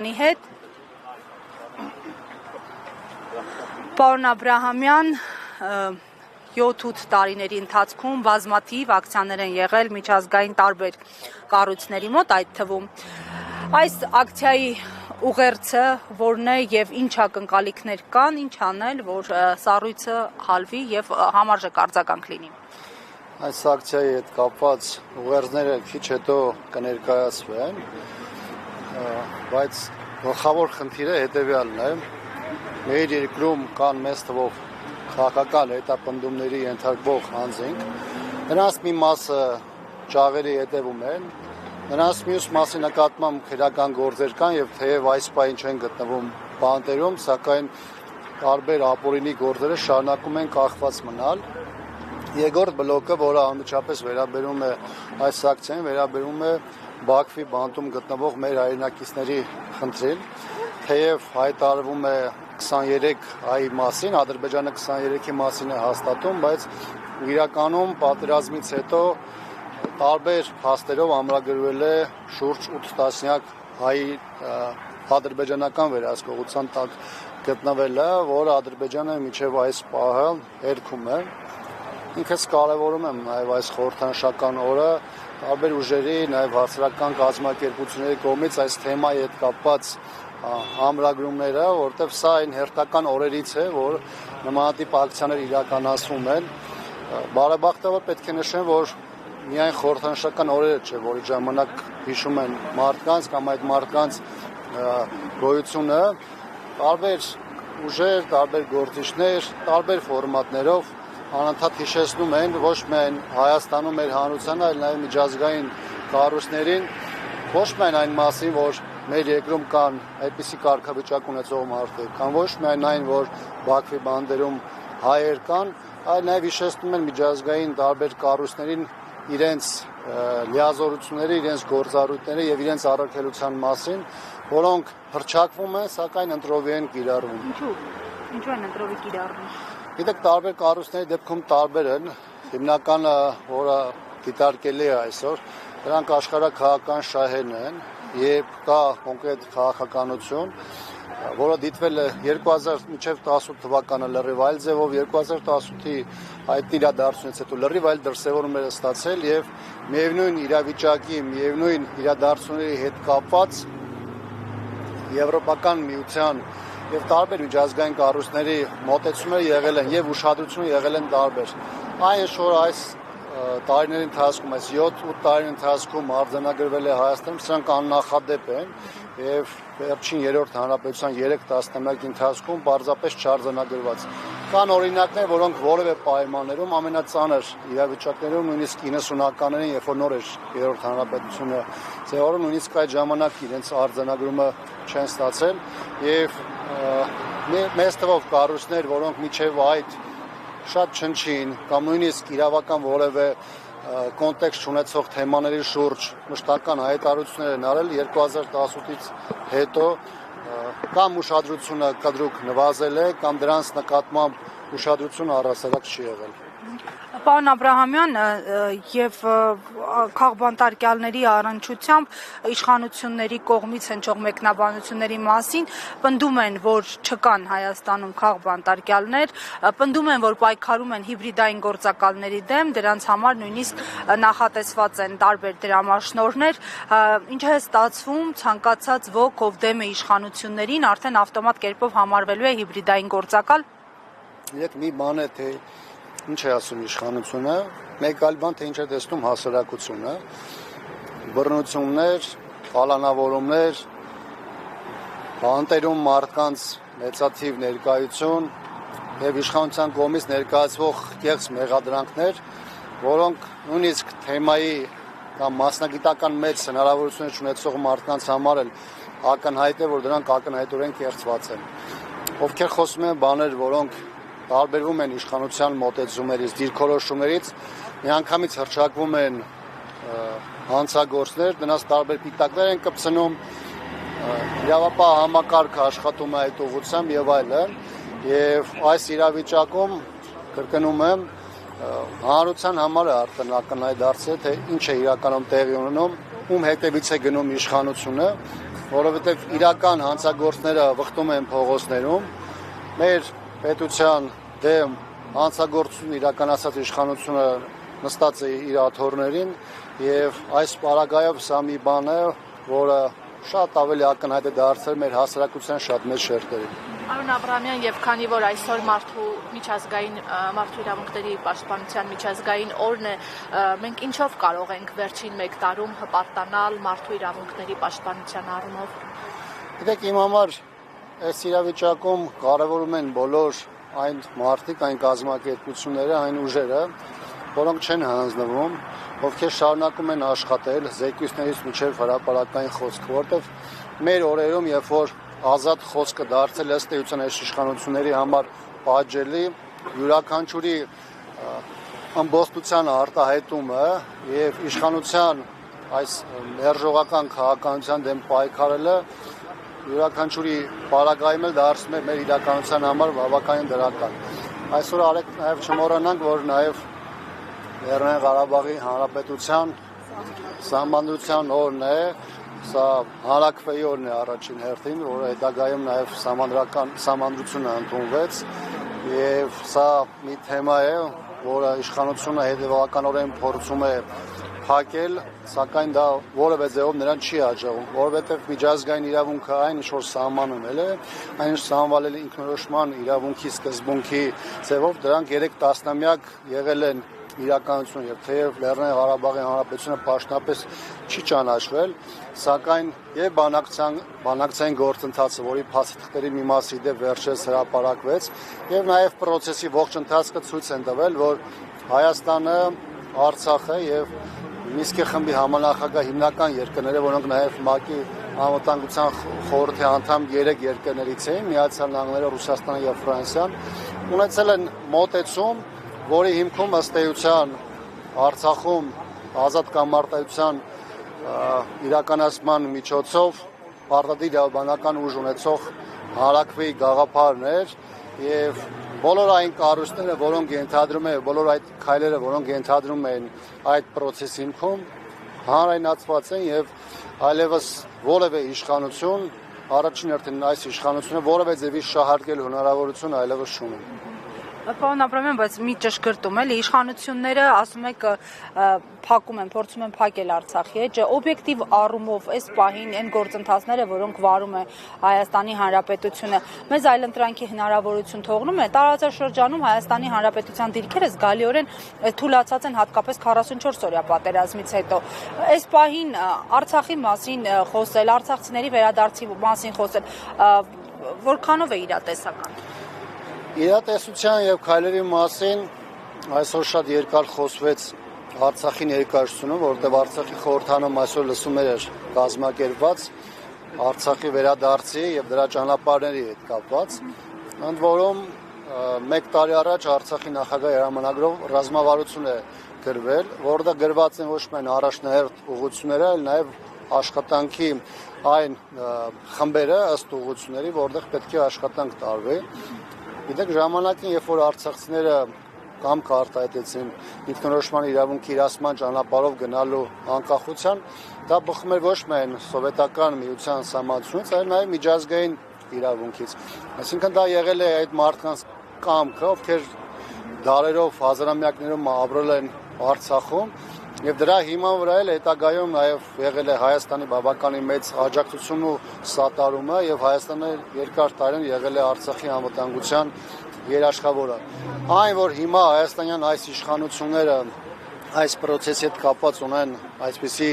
հետ Պարոն Աբրահամյան 7-8 տարիների ընթացքում բազմաթիվ ակցիաներ են եղել միջազգային տարբեր կառույցների մոտ, այդ թվում այս ակցիայի ուղերձը որն է եւ ինչ ակնկալիքներ կան, ինչ անել, որ սառույցը հալվի եւ համարժեք արձագանք լինի։ Այս ակցիայի հետ կապված ուղերձները քիչ հետո կներկայացվեն, բայց գլխավոր խնդիրը հետևյալն է. մեր երկրում կան մեծ թվով քաղաքական հետապնդումների ենթարկվող անձինք, նրանց մի մասը ճաղերի հետևում են, նրանց մյուս մասի նկատմամբ քրեական գործեր կան եւ թեև այս պահին չեն գտնվում բանտերում, սակայն տարբեր ապօրինի գործերը շարունակում են կախված մնալ։ Երկրորդ բլոկը, որը անմիջապես վերաբերում է այս ակցիային, վերաբերում է Բաքվի բանտում գտնվող մեր հայրենակիցների խնդրին, թեև հայտարարվում է 23 հայի մասին, Ադրբեջանը 23-ի մասին է հաստատում, բայց իրականում պատերազմից հետո տարբեր փաստերով ամրագրվել է շուրջ 8 տասնյակ հայ ադրբեջանական վերահսկողության տակ գտնվելը, որը Ադրբեջանը մինչև այս պահը հերքում է։ Ինքս կարևորում եմ նաև այս խորհրդանշական օրը տարբեր ուժերի, նաև հասարակական կազմակերպությունների կողմից այս թեմայի հետ կապված ամրագրումները, որտեղ սա այն հերթական օրերից է, որ նմանատիպ ակցիաներ իրականացվում են։ Բարեբախտաբար պետք է նշեմ, որ միայն խորհրդանշական օրերը չէ, որի ժամանակ հիշում են մարդկանց կամ այդ մարդկանց գոյությունը, տարբեր ուժեր, տարբեր գործիչներ, տարբեր ֆորմատներով անընդհատ հիշեցնում են ոչ միայն Հայաստանում մեր հանրությանը, այլ նաև միջազգային կառույցներին, ոչ միայն այն մասին, որ մեր երկրում կան այդպիսի կարգավիճակ ունեցող մարդիկ, կամ ոչ միայն այն, որ Բաքվի բանդերում հայեր կան, այլ նաև հիշեցնում են միջազգային տարբեր կառույցներին իրենց լիազորությունների, իրենց գործառույթների եւ իրենց առաքելության մասին, որոնք հռչակվում են, սակայն ընտրովի են կիրառվում։ Ինչու են ընտրովի կիրառվում։ Գիտեք, տարբեր կառույցների դեպքում տարբեր են, հիմնականը, որը դիտարկելի է այսօր, դրանք աշխարհաքաղաքական շահերն են, երբ կա կոնկրետ քաղաքականություն, որը դիտվել է 2018 թվականը լրիվ այլ ձևով, 2018-ի այդ իրադարձությունից հետո լրիվ այլ դրսևորումներ է ստացել եւ միևնույն իրավիճակի, միևնույն իրադարձությունների հետ կապված Եվրոպական միության եւ տարբեր միջազգային կառույցների մոտեցումները եղել են եւ ուշադրությունը եղել են տարբեր։ Այն որ այս տարիների ընթացքում, այս 7-8 տարիների ընթացքում արձանագրվել է Հայաստանում, սրանք աննախադեպ են եւ վերջին երրորդ հանրապետության 3 տասնամյակի ընթացքում պարզապես չարձանագրված։ Կան օրինակներ, որոնք որևէ պայմաններում ամենածանր իրավիճակներում, նույնիսկ 90-ականներին, երբ որ նոր էր երրորդ հանրապետությունը ձևավորում, նույնիսկ այդ ժամանակ իրենց արձանագրումը չեն ստացել եւ մեծ թվով կառույցներ, որոնք միջև այդ շատ չնչին կամ նույնիսկ իրավական որևէ կոնտեքստ ունեցող թեմաների շուրջ մշտական հայտարարություններ են արել 2018-ից հետո կամ ուշադրությունը կտրուկ նվազել է կամ դրանց նկատմամբ ուշադրությունը առհասարակ չի եղել։ Պարոն Աբրահամյան, եւ քաղբանտարկյալների առնչությամբ իշխանությունների կողմից հնչող մեկնաբանությունների մասին պնդում են, որ չկան Հայաստանում քաղբանտարկյալներ, պնդում են, որ պայքարում են հիբրիդային գործակալների դեմ, դրանց համար նույնիսկ նախատեսված են տարբեր դրամաշնորհներ, ինչ է ստացվում, ցանկացած ոք, ով դեմ է իշխանություններին, արդեն ավտոմատ կերպով համարվելու է հիբրիդային գործակալ։ Եկ մի բան է, թե ինչ է ասում իշխանությունը, մեկ այլ բան, թե ինչ է տեսնում հասարակությունը, բռնություններ, պալանավորումներ, բանտերում մարդկանց մեծաթիվ ներկայություն եւ իշխանության կողմից ներկայացվող կեղծ մեղադրանքներ, որոնք նույնիսկ թեմայի կամ մասնագիտական մեծ հնարավորություններ ունեցող մարդկանց համար էլ ակնհայտ է, որ դրանք ակնհայտորեն կեղծված են։ Ովքեր խոսում են բաներ, որոնք տարբերվում են իշխանության մոտեցումներից, դիրքորոշումներից, միանգամից հռչակվում են հանցագործներ, դրանց տարբեր պիտակներ են կպցնում, իրավապահ համակարգը աշխատում է այդ ուղղությամբ եւ այլն, եւ այս իրավիճակում կրկնում եմ, հանրության համար է արդեն ակնհայտ դարձել, թե ինչ է իրականում տեղի ունենում, ում հետևից է գնում իշխանությունը որովհետև իրական հանցագործները վխտում են փողոցներում, մեր պետության դեմ հանցագործություն իրականացած իշխանությունը նստած է իր աթոռներին եւ այս պարագայով սա մի բան է, որը շատ ավելի ակնհայտ է դարձել մեր հասարակության շատ մեծ շերտերին։ Արոն Աբրահամյան, եւ քանի որ այսօր մարդու իրավունքների պաշտպանության միջազգային օրն է, մենք ինչով կարող ենք վերջին 1 տարում հպարտանալ մարդու իրավունքների պաշտպանության առումով։ Գիտեք, իմ համար այս իրավիճակում կարևորում են բոլոր այն մարդիկ, այն կազմակերպությունները, այն ուժերը, որոնք չեն հանձնվում, ովքեր շարունակում են աշխատել զեկույցներից մինչև հրապարակային խոսք, որտեղ մեր օրերում, երբ որ ազատ խոսքը դարձել ըստ էության այս իշխանությունների համար պատժելի, յուրաքանչյուրի ամբողջության արտահայտումը եւ իշխանության այս մերժողական քաղաքականության դեմ պայքարելը յուրաքանչյուրի պարագայում էլ դարձնում է մեր իրականության համար բավականին դրական։ Այսօր արեք նաեւ չմոռանանք, որ նաեւ Լեռնային Ղարաբաղի Հանրապետության Սահմանադրության օրն է, սա հանրաքվեի օրն է առաջին հերթին, որը հետագայում նաև Սահմանադրությունը ընդունվեց, եւ սա մի թեմա է, որը իշխանությունը հետևականորեն փորձում է փակել, սակայն դա որևէ ձևով նրան չի հաջողում, որովհետև միջազգային իրավունքը այն ինչ որ սահմանում է, այն ինչ սահմանվել է ինքնորոշման իրավունքի սկզբունքի ձևով, դրանք 3 տասնամյակ եղել են իրականություն եւ թեև Լեռնային Ղարաբաղի Հանրապետությունը պաշտոնապես չի ճանաչվել, սակայն եւ բանակցային գործընթացը, որի փաստաթղթերի մի մասի դեպ վերջերս հրապարակվեց, եւ նաեւ process-ի ողջ ընթացքը ցույց են տվել, որ Հայաստանը, Արցախը եւ Մինսկի խմբի համանախագահ հիմնական երկրները, որոնք նաեւ ՄԱԿ-ի անվտանգության խորհրդի անդամ 3 երկրներից էին, Միացյալ Նահանգները, Ռուսաստանը եւ Ֆրանսիան, ունեցել են մոտեցում, որի հիմքում ըստ էության Արցախում ազատ կամարտայնության իրականացման միջոցով պարտադիր իրավաբանական ուժ ունեցող հանրաքվեի գաղափարն էր եւ բոլոր այն կառույցները, որոնք ենթադրում են, բոլոր այդ քայլերը, որոնք ենթադրում են այդ process-ի հիմքում հանրայնացված են եւ այլևս որևէ իշխանություն առաջին հերթին այս իշխանությունը որևէ ձևի շահարկել հնարավորություն այլևս չունի։ Պարոն Աբրահամյան, բայց մի ճշգրտում էլի իշխանությունները ասում եք փակում են, փորձում են փակել Արցախի էջը, օբյեկտիվ առումով այս պահին այն գործընթացները, որոնք վարում է Հայաստանի Հանրապետությունը, մեզ այլընտրանքի հնարավորություն թողնում է, տարածաշրջանում Հայաստանի Հանրապետության դիրքերը զգալիորեն թուլացած են, հատկապես 44-օրյա պատերազմից հետո։ Այս պահին Արցախի մասին խոսել, արցախցիների վերադարձի մասին խոսել, որքանով է իրատեսական։ Իրատեսության եւ քայլերի մասին այսօր շատ երկար խոսվեց Արցախի ներկայացումը, որտեղ Արցախի խորհրդանում այսօր լսումներ էր կազմակերպված Արցախի վերադարձի եւ դրա ճանապարհների հետ կապված, ընդ որում 1 տարի առաջ Արցախի նախագահի հրամանագրով ռազմավարություն է գրվել, որտեղ գրված են ոչ միայն առաջնահերթ ուղղությունները, այլ նաեւ աշխատանքի այն խմբերը ըստ ուղղությունների, որտեղ պետք է աշխատանք տարվի։ Գիտեք, ժամանակին, երբ որ արցախցիները կամ կարտահայտեցին ինքնորոշման իրավունքի իրացման ճանապարհով գնալու անկախության, դա բխում էր ոչ միայն սովետական միության սահմանությունից, այլ նաև միջազգային իրավունքից։ Այսինքն դա եղել է այդ մարդկանց կամքը, ովքեր դարերով, հազարամյակներում ապրել են Արցախում, եւ դրա հիման վրա էլ հետագայում նաև եղել է Հայաստանի բավականին մեծ աջակցությունն ու սատարումը եւ Հայաստանը երկար տարին եղել է Արցախի անվտանգության երաշխավորը։ Այն որ հիմա հայաստանյան այս իշխանությունները այս process-ի հետ կապված ունեն այսպիսի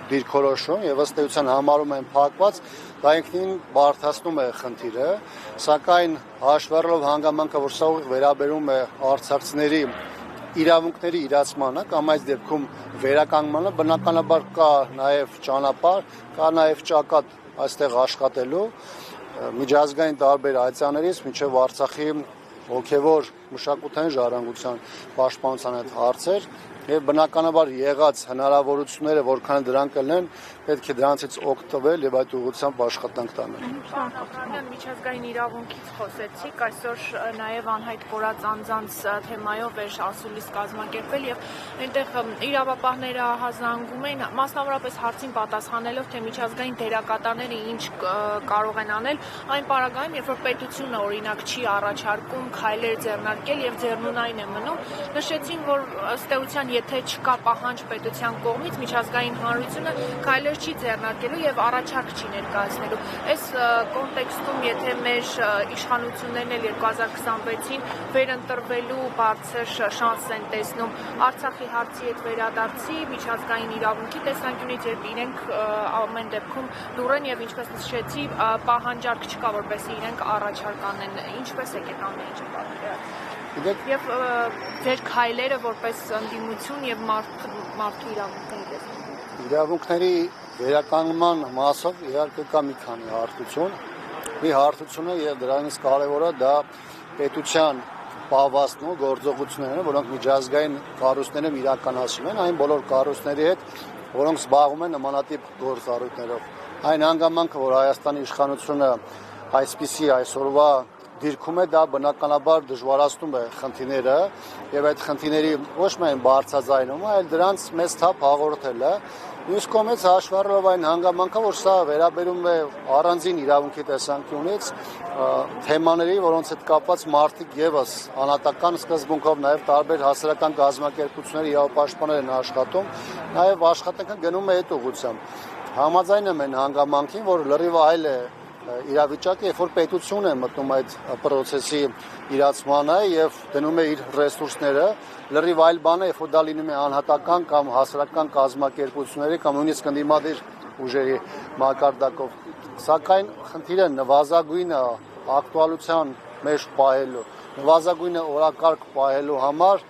դիրքորոշում եւ ըստ էության համարում են փակված, դա ինքնին բարդացնում է խնդիրը, սակայն հաշվառելով հանգամանքը, որ սա վերաբերում է արցախցիների իրավունքների իրացմանը կամ այս դեպքում վերականգնմանը, բնականաբար կա նաև ճանապարհ, կա նաև ճակատ այստեղ աշխատելու միջազգային տարբեր այցաներից մինչև Արցախի հոգևոր մշակութային ժառանգության պաշտպանության այդ հարցեր եւ բնականաբար եղած հնարավորությունները որքան դրանք կլինեն պետք է դրանցից օգտվել եւ այդ ուղղությամբ աշխատանք տանել։ Միջազգային իրավունքից խոսեցիք, այսօր նաև անհայտ կորած անձանց թեմայով էր ասուլիս կազմակերպվել եւ այնտեղ իրավապահները հազանգում են մասնավորապես հարցին պատասխանելով թե միջազգային դերակատարները ինչ կարող են անել այն պարագայում, երբ որ պետությունը օրինակ չի առաջարկում քայլեր ձեռնարկել եւ ձեռնունայն է մնում, նշեցին, որ ըստ էության եթե չկա պահանջ պետության կողմից միջազգային հանրությունը քայլեր չի ձեռնարկելու եւ առաջարկ չի ներկայացնելու։ Այս կոնտեքստում եթե մեր իշխանություններն էլ 2026-ին վերընտրվելու բարձր շանս են տեսնում Արցախի հարցի հետ վերադարձի միջազգային իրավունքի տեսանկյունից, երբ իրենք ամեն դեպքում լուրեն եւ ինչպես նշեցի պահանջարկ չկա, որպեսզի իրենք առաջարկ անեն, ինչպես է կետանը ինչ պատկերացնում։ Եվ ձեր քայլերը որպես ընդդիմություն եւ մարդու իրավունքների իրավունքների վերականգնման մասով իհարկե կա մի քանի հարթություն։ Մի հարթությունը եւ դրանից կարեւորը դա պետության պահվածքն ու գործողություններն են, որոնք միջազգային կառույցներում իրականացնում են այն բոլոր կառույցների հետ, որոնք զբաղվում են նմանատիպ գործառույթներով։ Այն հանգամանքը, որ Հայաստանի իշխանությունը այսպիսի այսօրվա դիրքում է, դա բնականաբար դժվարացնում է խնդիրները եւ այդ խնդիրների ոչ միայն բարձրաձայնում, այլ դրանց մեծ թափ հաղորդել է։ Մյուս կողմից հաշվառելով այն հանգամանքը, որ սա վերաբերում է առանձին իրավունքի տեսանկյունից թեմաների, որոնց հետ կապված մարդիկ եւս անհատական սկզբունքով նաեւ տարբեր հասարակական կազմակերպությունների իրավապաշտպաններ են աշխատում, նաեւ աշխատանքը գնում է այդ ուղղությամբ։ Համաձայն եմ այն հանգամանքին, որ լրիվ այլ է իրավիճակը, երբ որ պետությունը մտնում այդ process-ի իրացմանը եւ դնում է իր ռեսուրսները, լրիվ այլ բան է, երբ որ դա լինում է անհատական կամ հասարակական կազմակերպությունների կամ նույնիսկ ընդդիմադիր ուժերի մակարդակով։ Սակայն խնդիրը նվազագույնը ակտուալության մեջ պահելու, նվազագույնը օրակարգ պահելու համար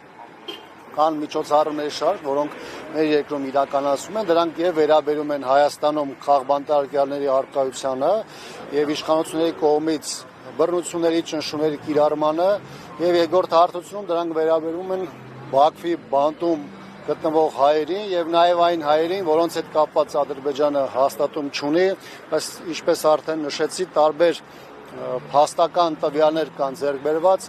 կան միջոցառումների շարք, որոնք մեր երկրում իրականացում են, դրանք եւ վերաբերում են Հայաստանում խաղբանտարկյալների առկայությանը եւ իշխանությունների կողմից բռնությունների ճնշումների կիրառմանը եւ երկրորդ հարթությունում դրանք վերաբերում են Բաքվի բանտում գտնվող հայերին եւ նաեւ այն հայերին, որոնց հետ կապված Ադրբեջանը հաստատում չունի, բայց ինչպես արդեն նշեցի, տարբեր փաստական տվյալներ կան ձեռք բերված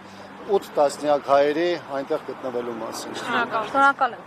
8 տասնյակ հայերի այնտեղ գտնվելու մասին։ Շնորհակալ եմ։